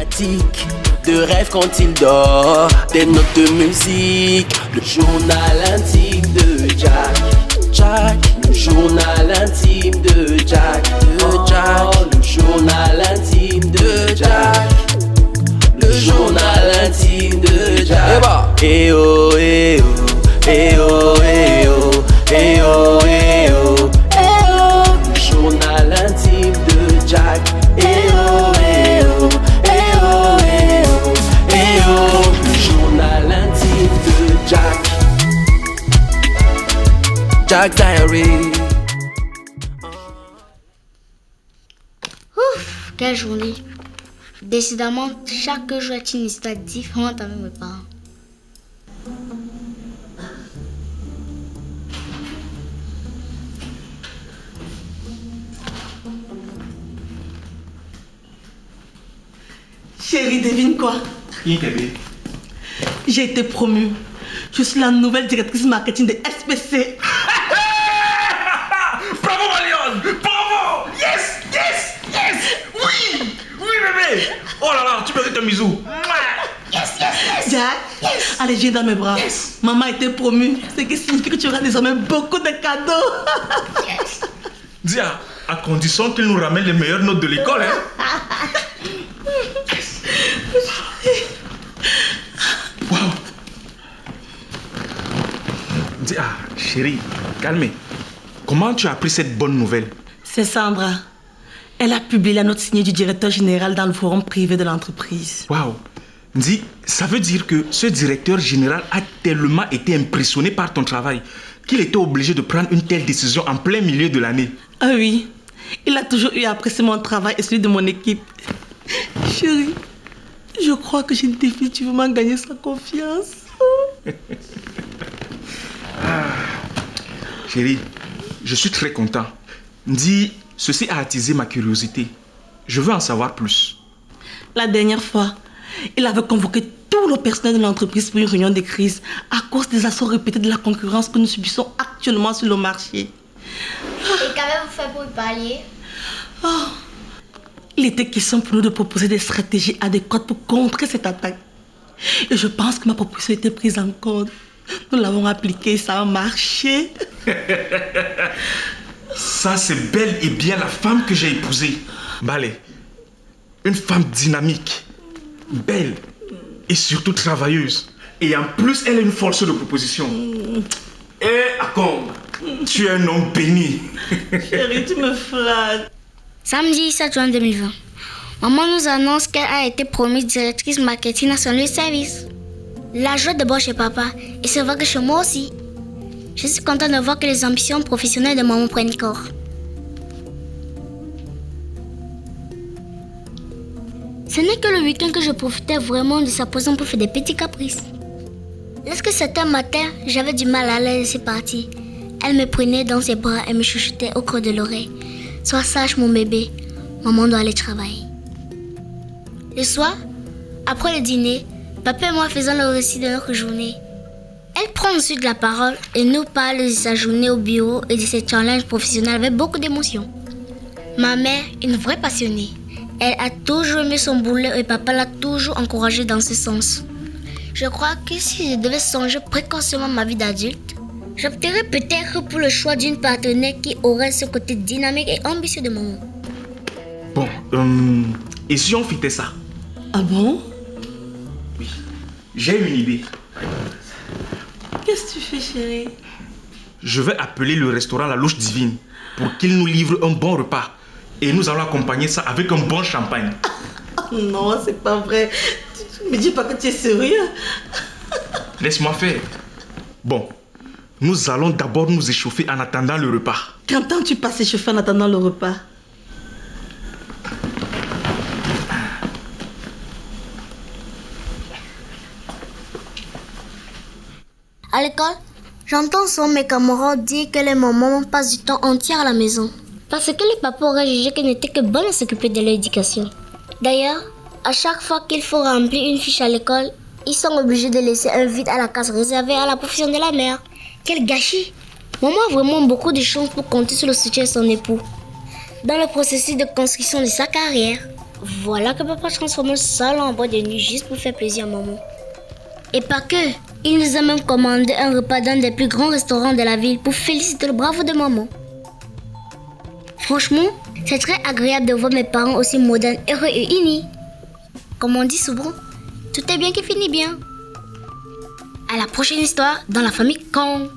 fanatique de rêve quand il dort, des notes de musique, le journal intime de Jack. Jack, le journal intime de Jack. Le journal intime de Jack. Le journal intime de Jack. Eh oh, eh oh, eh oh, eh oh, eh oh, eh oh, eh oh. Le journal intime de Jack. Eh oh, eh oh, eh oh, eh oh, eh oh. Le journal intime de Jack. Jack Diary. Ouf, quelle journée. Décidément, chaque jour est une histoire différente avec mes parents. Chérie, devine quoi? J'ai été promue. Je suis la nouvelle directrice marketing de SPC. Bravo Marion! Bravo! Yes! Yes! Yes! Oui! Oui bébé! Oh là là, tu mérites un bisou. Yes! Yes! Yes! Jack, yes. Allez, j'ai dans mes bras. Yes. Maman a été promue. Ce qui signifie que tu auras désormais beaucoup de cadeaux. Yes! Dia, à condition qu'il nous ramène les meilleures notes de l'école, hein? Wow! Dia, chérie, calme. Comment tu as appris cette bonne nouvelle? C'est Sandra. Elle a publié la note signée du directeur général dans le forum privé de l'entreprise. Waouh! Dis, ça veut dire que ce directeur général a tellement été impressionné par ton travail qu'il était obligé de prendre une telle décision en plein milieu de l'année. Ah oui, il a toujours eu à apprécier mon travail et celui de mon équipe. Chérie, je crois que j'ai définitivement gagné sa confiance. Chérie, je suis très content. Dis, ceci a attisé ma curiosité. Je veux en savoir plus. La dernière fois, il avait convoqué tout le personnel de l'entreprise pour une réunion de crise à cause des assauts répétés de la concurrence que nous subissons actuellement sur le marché. Et qu'avez-vous fait pour y parler? Il était question pour nous de proposer des stratégies adéquates pour contrer cette attaque. Et je pense que ma proposition a été prise en compte. Nous l'avons appliquée, ça a marché. Ça, c'est bel et bien la femme que j'ai épousée. Balé, une femme dynamique, belle et surtout travailleuse. Et en plus, elle a une force de proposition. Et Akon, tu es un homme béni. Chérie, tu me flattes. Samedi 7 juin 2020, maman nous annonce qu'elle a été promue directrice marketing à son lieu de service. La joie d'abord chez papa, et c'est vrai que chez moi aussi. Je suis contente de voir que les ambitions professionnelles de maman prennent corps. Ce n'est que le week-end que je profitais vraiment de sa présence pour faire des petits caprices. Lorsque certains matins, j'avais du mal à la laisser partir, elle me prenait dans ses bras et me chuchotait au creux de l'oreille. Sois sage mon bébé, maman doit aller travailler. Le soir, après le dîner, papa et moi faisons le récit de notre journée. Elle prend ensuite la parole et nous parle de sa journée au bureau et de ses challenges professionnels avec beaucoup d'émotion. Ma mère, une vraie passionnée, elle a toujours aimé son boulot et papa l'a toujours encouragée dans ce sens. Je crois que si je devais songer précocement ma vie d'adulte, j'opterais peut-être pour le choix d'une partenaire qui aurait ce côté dynamique et ambitieux de maman. Bon, et si on fitait ça? Ah bon? Oui, j'ai une idée. Qu'est-ce que tu fais, chérie? Je vais appeler le restaurant La Louche Divine pour qu'il nous livre un bon repas. Et nous allons accompagner ça avec un bon champagne. Non, c'est pas vrai. Tu me dis pas que tu es sérieux. Laisse-moi faire. Bon, nous allons d'abord nous échauffer en attendant le repas. Quand tu passes échauffer en attendant le repas? À l'école, j'entends souvent mes camarades dire que les mamans passent du temps entier à la maison. Parce que les papas auraient jugé qu'elles n'étaient que bonnes à s'occuper de leur éducation. D'ailleurs, à chaque fois qu'il faut remplir une fiche à l'école, ils sont obligés de laisser un vide à la case réservée à la profession de la mère. Quel gâchis! Maman a vraiment beaucoup de chance pour compter sur le soutien de son époux dans le processus de construction de sa carrière. Voilà que papa transforme le salon en boîte de nuit juste pour faire plaisir à maman. Et pas que, il nous a même commandé un repas dans des plus grands restaurants de la ville pour féliciter le bravo de maman. Franchement, c'est très agréable de voir mes parents aussi modernes, heureux et unis. Comme on dit souvent, tout est bien qui finit bien. À la prochaine histoire dans la famille Kong.